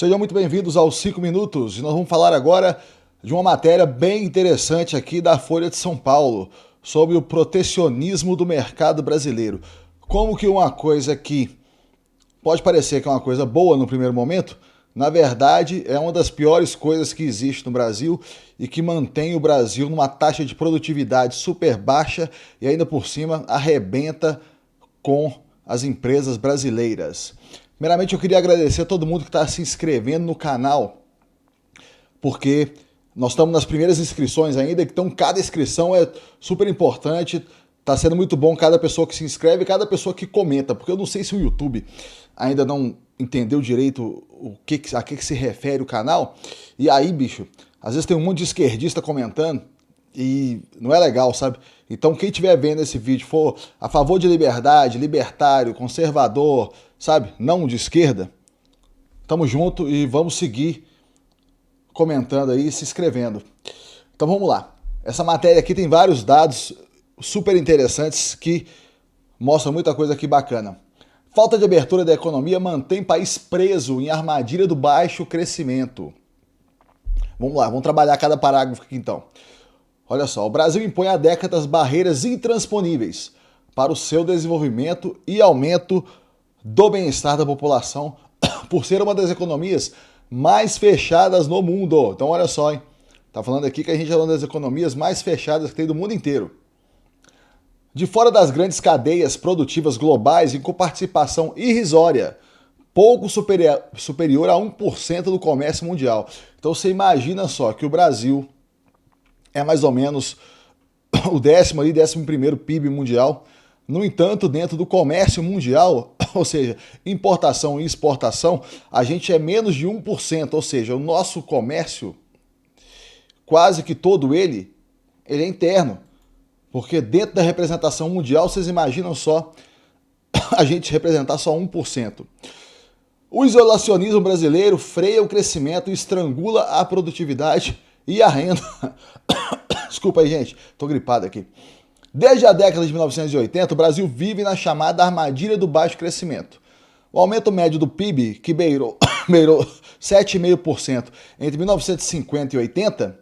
Sejam muito bem-vindos aos 5 minutos e nós vamos falar agora de uma matéria bem interessante aqui da Folha de São Paulo sobre o protecionismo do mercado brasileiro. Como que uma coisa que pode parecer que é uma coisa boa no primeiro momento, na verdade é uma das piores coisas que existe no Brasil e que mantém o Brasil numa taxa de produtividade super baixa e ainda por cima arrebenta com as empresas brasileiras. Primeiramente, eu queria agradecer a todo mundo que está se inscrevendo no canal, porque nós estamos nas primeiras inscrições ainda, então cada inscrição é super importante. Está sendo muito bom cada pessoa que se inscreve, cada pessoa que comenta, porque eu não sei se o YouTube ainda não entendeu direito a que se refere o canal. E aí, bicho, às vezes tem um monte de esquerdista comentando e não é legal, sabe? Então quem estiver vendo esse vídeo for a favor de liberdade, libertário, conservador, sabe? Não de esquerda, tamo junto e vamos seguir comentando aí e se inscrevendo. Então vamos lá. Essa matéria aqui tem vários dados super interessantes que mostram muita coisa aqui bacana. Falta de abertura da economia mantém país preso em armadilha do baixo crescimento. Vamos lá, vamos trabalhar cada parágrafo aqui então. Olha só, o Brasil impõe há décadas barreiras intransponíveis para o seu desenvolvimento e aumento do bem-estar da população por ser uma das economias mais fechadas no mundo. Então olha só, hein? Tá falando aqui que a gente é uma das economias mais fechadas que tem do mundo inteiro. De fora das grandes cadeias produtivas globais e com participação irrisória, pouco superior a 1% do comércio mundial. Então você imagina só que o Brasil é mais ou menos o 11º PIB mundial. No entanto, dentro do comércio mundial, ou seja, importação e exportação, a gente é menos de 1%, ou seja, o nosso comércio, quase que todo ele é interno. Porque dentro da representação mundial, vocês imaginam só a gente representar só 1%. O isolacionismo brasileiro freia o crescimento e estrangula a produtividade e a renda. Desculpa aí, gente, tô gripado aqui. Desde a década de 1980, o Brasil vive na chamada armadilha do baixo crescimento. O aumento médio do PIB, que beirou 7,5% entre 1950 e 80,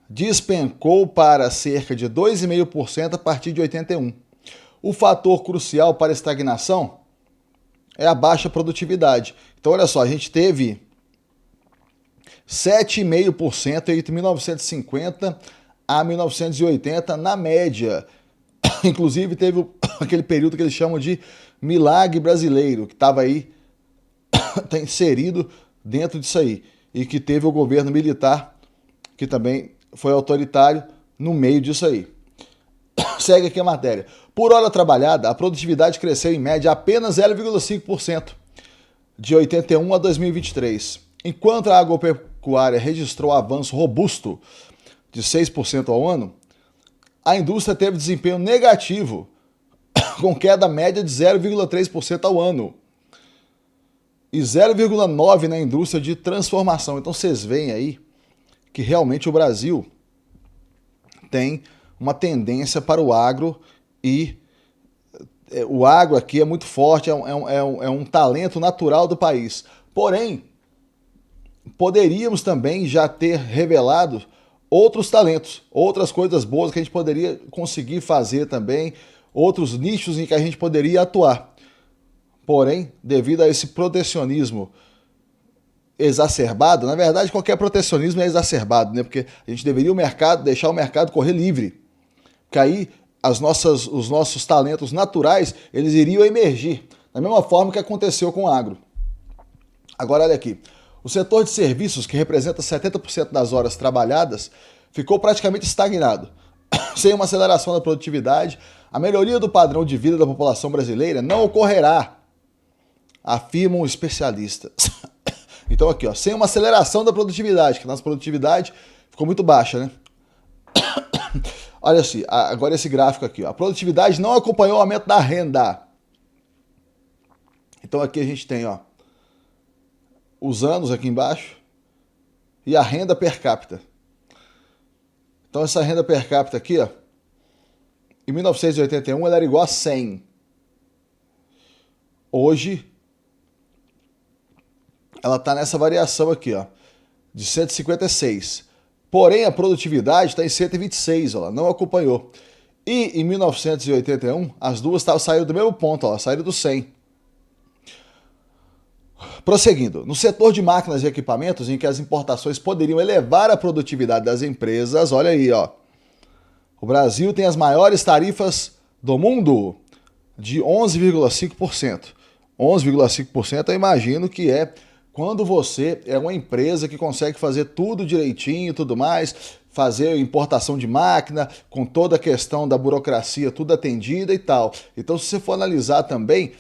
despencou para cerca de 2,5% a partir de 81. O fator crucial para a estagnação é a baixa produtividade. Então, olha só, a gente teve 7,5% entre 1950 a 1980 na média. Inclusive teve aquele período que eles chamam de milagre brasileiro, que estava aí tá inserido dentro disso aí, e que teve o governo militar, que também foi autoritário no meio disso aí. Segue aqui a matéria. Por hora trabalhada, a produtividade cresceu em média apenas 0,5% de 81 a 2023, enquanto a agropecuária registrou avanço robusto de 6% ao ano, a indústria teve desempenho negativo, com queda média de 0,3% ao ano e 0,9% na indústria de transformação. Então vocês veem aí que realmente o Brasil tem uma tendência para o agro e o agro aqui é muito forte, é um talento natural do país. Porém, poderíamos também já ter revelado outros talentos, outras coisas boas que a gente poderia conseguir fazer também, outros nichos em que a gente poderia atuar. Porém, devido a esse protecionismo exacerbado, na verdade qualquer protecionismo é exacerbado, né? Porque a gente deveria deixar o mercado correr livre, porque aí os nossos talentos naturais, eles iriam emergir, da mesma forma que aconteceu com o agro. Agora olha aqui, o setor de serviços, que representa 70% das horas trabalhadas, ficou praticamente estagnado. Sem uma aceleração da produtividade, a melhoria do padrão de vida da população brasileira não ocorrerá, afirmam especialistas. Então aqui, ó, sem uma aceleração da produtividade, que a nossa produtividade ficou muito baixa, né? Olha assim, agora esse gráfico aqui, ó, a produtividade não acompanhou o aumento da renda. Então aqui a gente tem, ó, os anos aqui embaixo e a renda per capita. Então essa renda per capita aqui, ó, em 1981 ela era igual a 100. Hoje ela está nessa variação aqui, ó, de 156. Porém, a produtividade está em 126, ó, ela não acompanhou. E em 1981, as duas saíram do mesmo ponto, ó, saíram do 100. Prosseguindo, no setor de máquinas e equipamentos, em que as importações poderiam elevar a produtividade das empresas, olha aí, ó, o Brasil tem as maiores tarifas do mundo, de 11,5%. 11,5% eu imagino que é quando você é uma empresa que consegue fazer tudo direitinho e tudo mais, fazer importação de máquina, com toda a questão da burocracia, tudo atendida e tal. Então, se você for analisar também,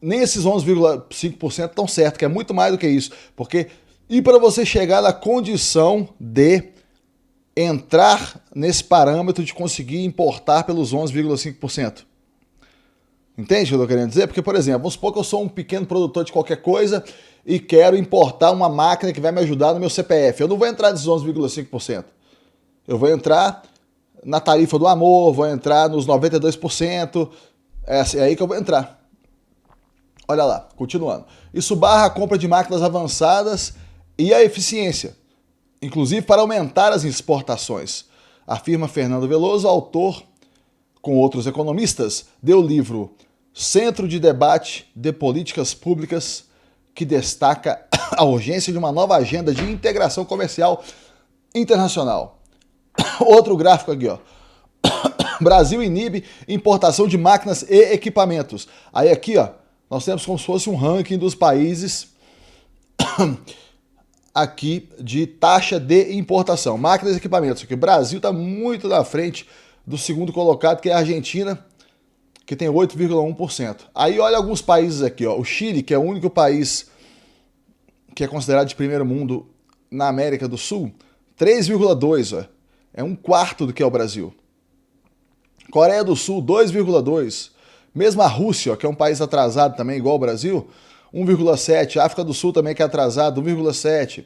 nem esses 11,5% estão certo, que é muito mais do que isso. Porque, e para você chegar na condição de entrar nesse parâmetro de conseguir importar pelos 11,5%? Entende o que eu estou querendo dizer? Porque, por exemplo, vamos supor que eu sou um pequeno produtor de qualquer coisa e quero importar uma máquina que vai me ajudar no meu CPF. Eu não vou entrar nesses 11,5%. Eu vou entrar na tarifa do amor, vou entrar nos 92%. É aí que eu vou entrar. Olha lá, continuando. Isso barra a compra de máquinas avançadas e a eficiência, inclusive para aumentar as exportações. Afirma Fernando Veloso, autor, com outros economistas, deu o livro Centro de Debate de Políticas Públicas, que destaca a urgência de uma nova agenda de integração comercial internacional. Outro gráfico aqui, ó. Brasil inibe importação de máquinas e equipamentos. Aí aqui, ó, nós temos como se fosse um ranking dos países aqui de taxa de importação. Máquinas e equipamentos. Aqui, o Brasil está muito na frente do segundo colocado, que é a Argentina, que tem 8,1%. Aí olha alguns países aqui, ó. O Chile, que é o único país que é considerado de primeiro mundo na América do Sul, 3,2%, ó. É um quarto do que é o Brasil. Coreia do Sul, 2,2%. Mesmo a Rússia, ó, que é um país atrasado também, igual o Brasil, 1,7%. África do Sul também, que é atrasado, 1,7%.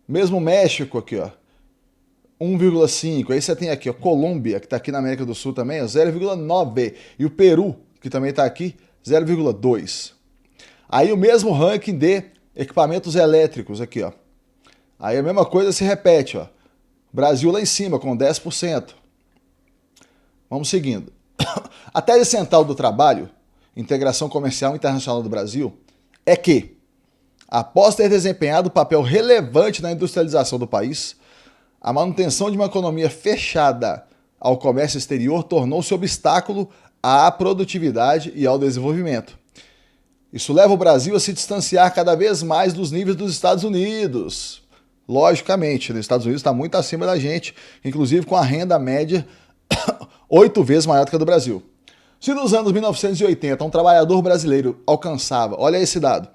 Mesmo o México aqui, ó, 1,5%. Aí você tem aqui, ó, Colômbia, que está aqui na América do Sul também, 0,9%. E o Peru, que também está aqui, 0,2%. Aí o mesmo ranking de equipamentos elétricos aqui, ó. Aí a mesma coisa se repete, ó. Brasil lá em cima, com 10%. Vamos seguindo. A tese central do trabalho, Integração Comercial Internacional do Brasil, é que, após ter desempenhado um papel relevante na industrialização do país, a manutenção de uma economia fechada ao comércio exterior tornou-se obstáculo à produtividade e ao desenvolvimento. Isso leva o Brasil a se distanciar cada vez mais dos níveis dos Estados Unidos. Logicamente, os Estados Unidos está muito acima da gente, inclusive com a renda média 8 vezes maior do que a do Brasil. Se nos anos 1980 um trabalhador brasileiro alcançava, olha esse dado,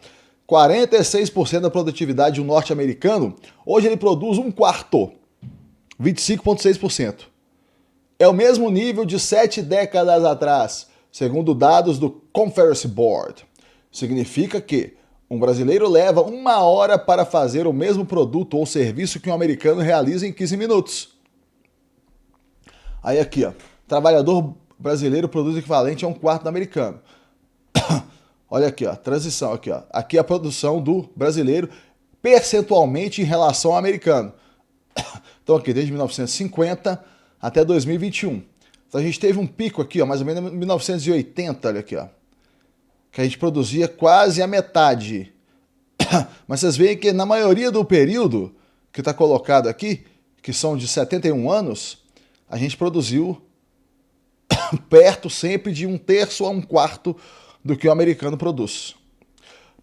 46% da produtividade de um norte-americano, hoje ele produz um quarto, 25,6%. É o mesmo nível de 7 décadas atrás, segundo dados do Conference Board. Significa que um brasileiro leva 1 hora para fazer o mesmo produto ou serviço que um americano realiza em 15 minutos. Aí aqui, ó, trabalhador brasileiro produz equivalente a um quarto do americano. Olha aqui, ó, transição aqui, ó. Aqui é a produção do brasileiro percentualmente em relação ao americano. Então aqui, desde 1950 até 2021. Então a gente teve um pico aqui, ó, mais ou menos em 1980, olha aqui, ó, que a gente produzia quase a metade. Mas vocês veem que na maioria do período que está colocado aqui, que são de 71 anos, a gente produziu perto sempre de 1/3 a 1/4 do que o americano produz.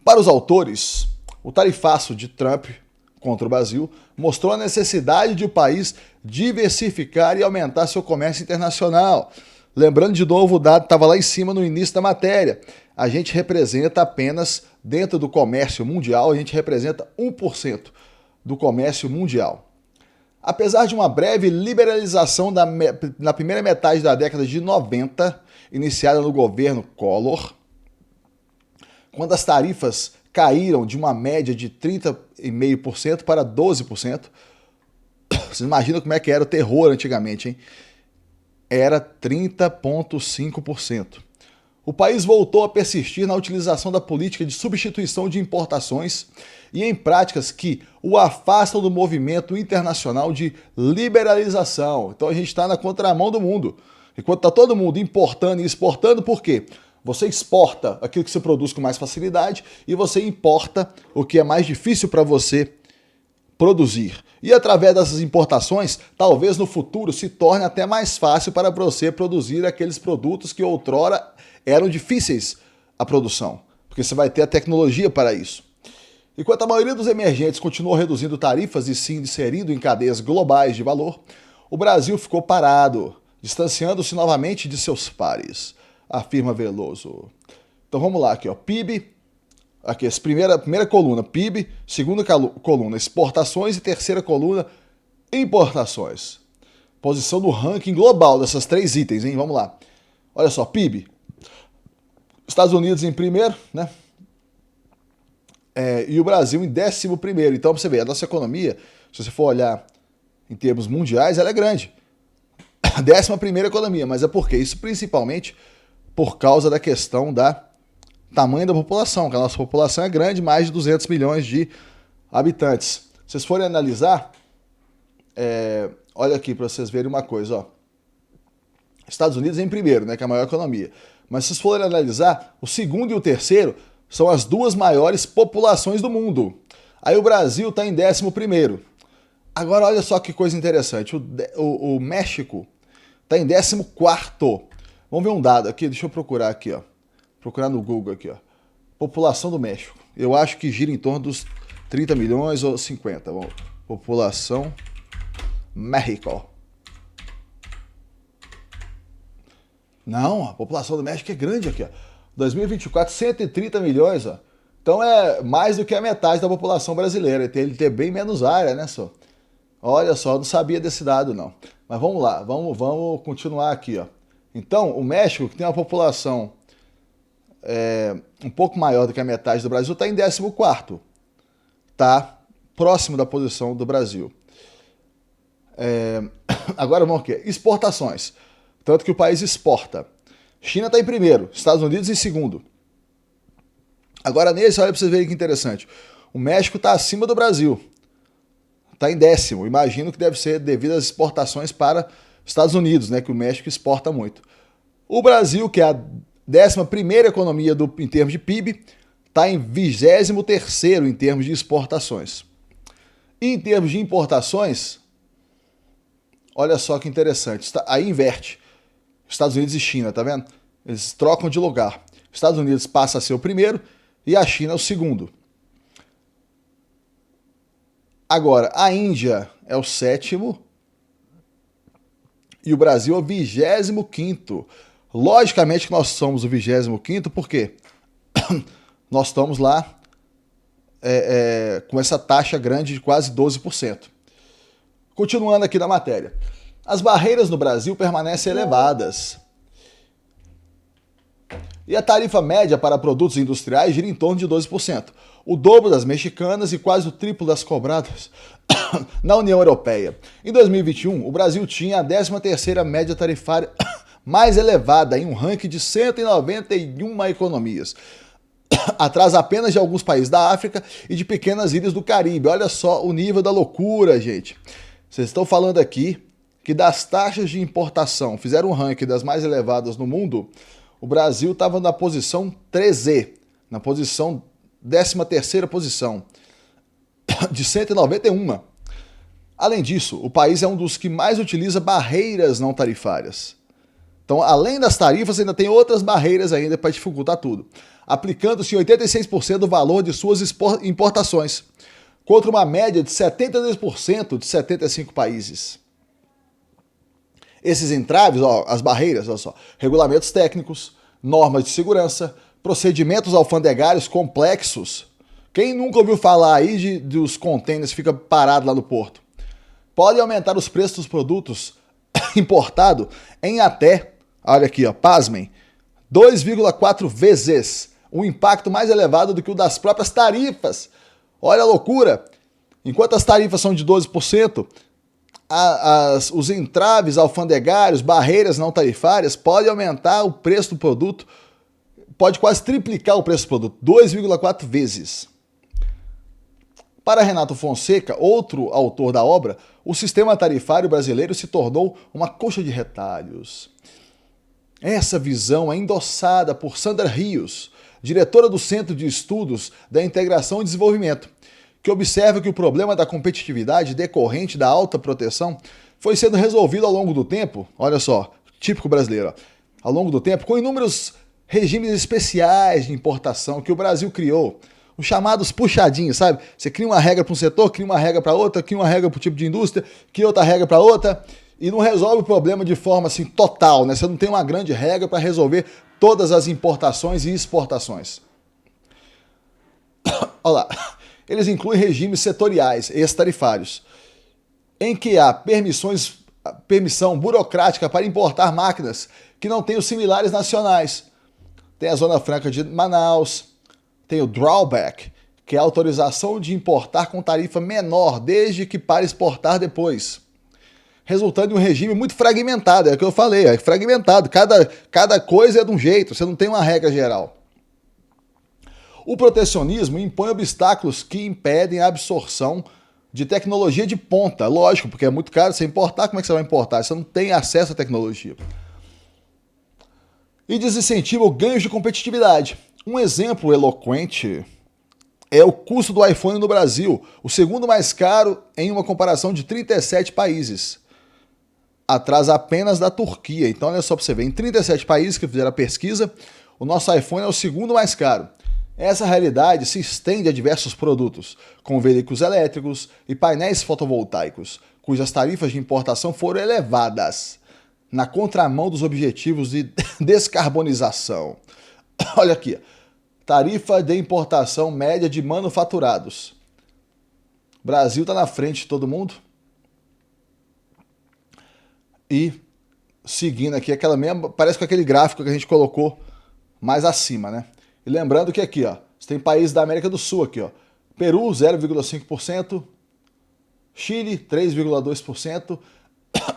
Para os autores, o tarifaço de Trump contra o Brasil mostrou a necessidade de o país diversificar e aumentar seu comércio internacional. Lembrando de novo, o dado estava lá em cima no início da matéria. A gente representa apenas, dentro do comércio mundial, a gente representa 1% do comércio mundial. Apesar de uma breve liberalização na primeira metade da década de 90, iniciada no governo Collor, quando as tarifas caíram de uma média de 30,5% para 12%, vocês imaginam como é que era o terror antigamente, hein? Era 30,5%. o país voltou a persistir na utilização da política de substituição de importações e em práticas que o afastam do movimento internacional de liberalização. Então a gente está na contramão do mundo. Enquanto está todo mundo importando e exportando, por quê? Você exporta aquilo que você produz com mais facilidade e você importa o que é mais difícil para você produzir. E através dessas importações, talvez no futuro se torne até mais fácil para você produzir aqueles produtos que outrora eram difíceis a produção, porque você vai ter a tecnologia para isso. Enquanto a maioria dos emergentes continuou reduzindo tarifas e se inserindo em cadeias globais de valor, o Brasil ficou parado, distanciando-se novamente de seus pares, afirma Veloso. Então vamos lá, aqui, ó, PIB, aqui, essa primeira coluna, PIB, segunda coluna, exportações e terceira coluna, importações. Posição do ranking global dessas três itens, hein? Vamos lá. Olha só, PIB. Estados Unidos em primeiro, né? E o Brasil em 11º. Então, pra você ver, a nossa economia, se você for olhar em termos mundiais, ela é grande. 11ª economia, mas é porque isso principalmente por causa da questão da tamanho da população, que a nossa população é grande, mais de 200 milhões de habitantes. Se vocês forem analisar, olha aqui para vocês verem uma coisa, ó. Estados Unidos em primeiro, né, que é a maior economia. Mas se vocês forem analisar, o segundo e o terceiro são as duas maiores populações do mundo. Aí o Brasil está em 11º. Agora olha só que coisa interessante, o México está em 14º. Vamos ver um dado aqui, deixa eu procurar aqui, ó. Procurar no Google aqui, ó. População do México. Eu acho que gira em torno dos 30 milhões ou 50. Bom, população México. Não, a população do México é grande aqui, ó. 2024, 130 milhões, ó. Então é mais do que a metade da população brasileira. Ele tem bem menos área, né, só? Olha só, não sabia desse dado, não. Mas vamos lá, vamos continuar aqui, ó. Então, o México, que tem uma população um pouco maior do que a metade do Brasil, está em 14º. Está próximo da posição do Brasil. Agora vamos aqui. Exportações. Tanto que o país exporta. China está em primeiro, Estados Unidos em segundo. Agora nesse, olha para vocês verem que interessante. O México está acima do Brasil. Está em 10º. Imagino que deve ser devido às exportações para Estados Unidos, né, que o México exporta muito. O Brasil, que é a 11ª economia em termos de PIB, está em 23º em termos de exportações. E em termos de importações, olha só que interessante. Aí inverte. Estados Unidos e China, tá vendo? Eles trocam de lugar. Estados Unidos passa a ser o primeiro e a China é o segundo. Agora, a Índia é o 7º e o Brasil é o 25º. Logicamente que nós somos o 25º, por quê? Nós estamos lá com essa taxa grande de quase 12%. Continuando aqui na matéria. As barreiras no Brasil permanecem elevadas. E a tarifa média para produtos industriais gira em torno de 12%. O dobro das mexicanas e quase o triplo das cobradas na União Europeia. Em 2021, o Brasil tinha a 13ª média tarifária mais elevada em um ranking de 191 economias. Atrás apenas de alguns países da África e de pequenas ilhas do Caribe. Olha só o nível da loucura, gente. Vocês estão falando aqui que das taxas de importação, fizeram um ranking das mais elevadas no mundo, o Brasil estava na posição 13, na posição 13ª posição, de 191. Além disso, o país é um dos que mais utiliza barreiras não tarifárias. Então, além das tarifas, ainda tem outras barreiras ainda para dificultar tudo, aplicando-se 86% do valor de suas importações, contra uma média de 72% de 75 países. Esses entraves, ó, as barreiras, olha só, regulamentos técnicos, normas de segurança, procedimentos alfandegários complexos. Quem nunca ouviu falar aí dos contêineres que ficam parados lá no porto? Podem aumentar os preços dos produtos importados em até, olha aqui, ó, pasmem, 2,4 vezes o impacto mais elevado do que o das próprias tarifas. Olha a loucura! Enquanto as tarifas são de 12%, os entraves alfandegários, barreiras não tarifárias, podem aumentar o preço do produto pode quase triplicar o preço do produto, 2,4 vezes. Para Renato Fonseca, outro autor da obra, o sistema tarifário brasileiro se tornou uma coxa de retalhos. Essa visão é endossada por Sandra Rios, diretora do Centro de Estudos da Integração e Desenvolvimento, que observa que o problema da competitividade decorrente da alta proteção foi sendo resolvido ao longo do tempo, olha só, típico brasileiro, ao longo do tempo, com inúmeros regimes especiais de importação que o Brasil criou, os chamados puxadinhos, sabe? Você cria uma regra para um setor, cria uma regra para outra, cria uma regra para o tipo de indústria, cria outra regra para outra, e não resolve o problema de forma assim total, né? Você não tem uma grande regra para resolver todas as importações e exportações. Olha lá. Eles incluem regimes setoriais, ex-tarifários, em que há permissão burocrática para importar máquinas que não têm os similares nacionais. Tem a Zona Franca de Manaus, tem o drawback, que é a autorização de importar com tarifa menor, desde que para exportar depois, resultando em um regime muito fragmentado, é o que eu falei, é fragmentado, cada coisa é de um jeito, você não tem uma regra geral. O protecionismo impõe obstáculos que impedem a absorção de tecnologia de ponta, lógico, porque é muito caro você importar, como é que você vai importar? Você não tem acesso à tecnologia. E desincentiva o ganho de competitividade. Um exemplo eloquente é o custo do iPhone no Brasil, o segundo mais caro em uma comparação de 37 países, atrás apenas da Turquia. Então olha só para você ver, em 37 países que fizeram a pesquisa, o nosso iPhone é o segundo mais caro. Essa realidade se estende a diversos produtos, como veículos elétricos e painéis fotovoltaicos, cujas tarifas de importação foram elevadas, na contramão dos objetivos de descarbonização. Olha aqui, tarifa de importação média de manufaturados. O Brasil está na frente de todo mundo. E seguindo aqui, aquela mesma, parece com aquele gráfico que a gente colocou mais acima, né? E lembrando que aqui, ó, você tem países da América do Sul aqui, ó. Peru, 0,5%, Chile, 3,2%,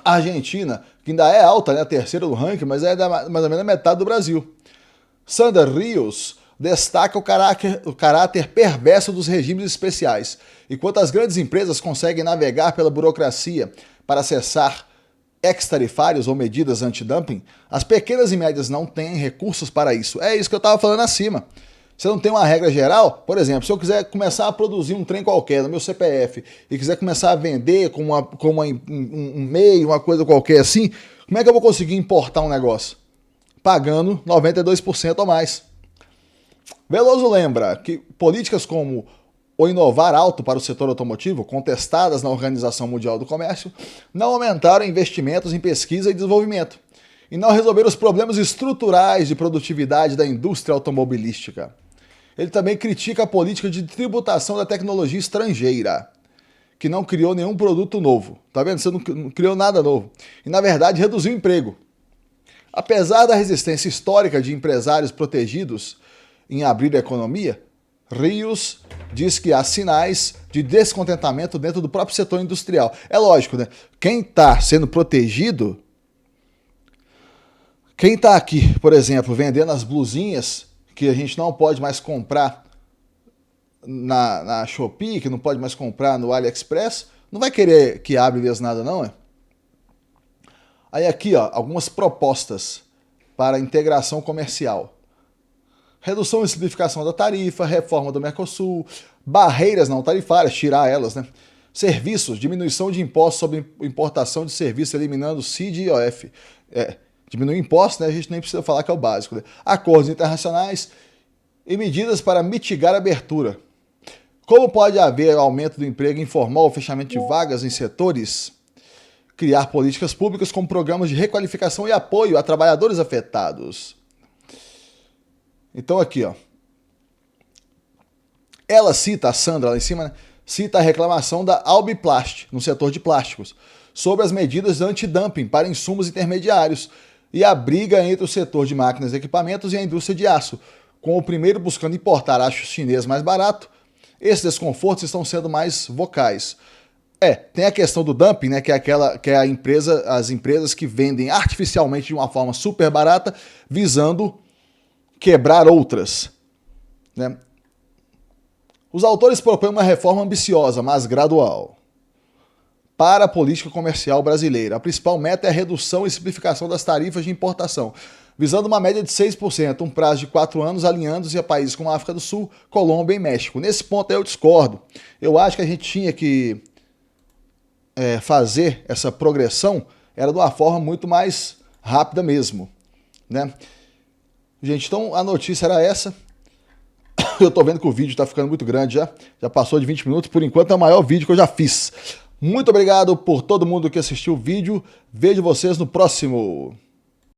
Argentina, que ainda é alta, né, a terceira do ranking, mas é mais ou menos a metade do Brasil. Sandra Rios destaca o caráter perverso dos regimes especiais. Enquanto as grandes empresas conseguem navegar pela burocracia para acessar ex-tarifários ou medidas anti-dumping, as pequenas e médias não têm recursos para isso. É isso que eu estava falando acima. Você não tem uma regra geral? Por exemplo, se eu quiser começar a produzir um trem qualquer no meu CPF e quiser começar a vender com um MEI, uma coisa qualquer assim, como é que eu vou conseguir importar um negócio? Pagando 92% ou mais. Veloso lembra que políticas como o inovar alto para o setor automotivo, contestadas na Organização Mundial do Comércio, não aumentaram investimentos em pesquisa e desenvolvimento e não resolveram os problemas estruturais de produtividade da indústria automobilística. Ele também critica a política de tributação da tecnologia estrangeira, que não criou nenhum produto novo. Tá vendo? Você não criou nada novo. E, na verdade, reduziu o emprego. Apesar da resistência histórica de empresários protegidos em abrir a economia, Rios diz que há sinais de descontentamento dentro do próprio setor industrial. É lógico, né? Quem está sendo protegido, quem está aqui, por exemplo, vendendo as blusinhas que a gente não pode mais comprar na Shopee, que não pode mais comprar no AliExpress, não vai querer que abra mesmo nada, não, é? Aí aqui, ó, algumas propostas para integração comercial. Redução e simplificação da tarifa, reforma do Mercosul, barreiras não tarifárias, tirar elas, né? Serviços, diminuição de impostos sobre importação de serviços, eliminando CID e IOF. Diminuir impostos, né? A gente nem precisa falar que é o básico, né? Acordos internacionais e medidas para mitigar a abertura. Como pode haver aumento do emprego informal ou fechamento de vagas em setores? Criar políticas públicas com programas de requalificação e apoio a trabalhadores afetados. Então aqui, ó. Ela cita, a Sandra lá em cima, né, cita a reclamação da Albiplast, no setor de plásticos, sobre as medidas anti-dumping para insumos intermediários e a briga entre o setor de máquinas e equipamentos e a indústria de aço, com o primeiro buscando importar aço chinês mais barato. Esses desconfortos estão sendo mais vocais. Tem a questão do dumping, né, que é as empresas que vendem artificialmente de uma forma super barata, visando quebrar outras, né? Os autores propõem uma reforma ambiciosa, mas gradual, para a política comercial brasileira. A principal meta é a redução e simplificação das tarifas de importação, visando uma média de 6%, um prazo de 4 anos, alinhando-se a países como a África do Sul, Colômbia e México. Nesse ponto eu discordo. Eu acho que a gente tinha que fazer essa progressão era de uma forma muito mais rápida mesmo, né? Gente, então a notícia era essa. Eu tô vendo que o vídeo tá ficando muito grande já. Já passou de 20 minutos. Por enquanto é o maior vídeo que eu já fiz. Muito obrigado por todo mundo que assistiu o vídeo. Vejo vocês no próximo.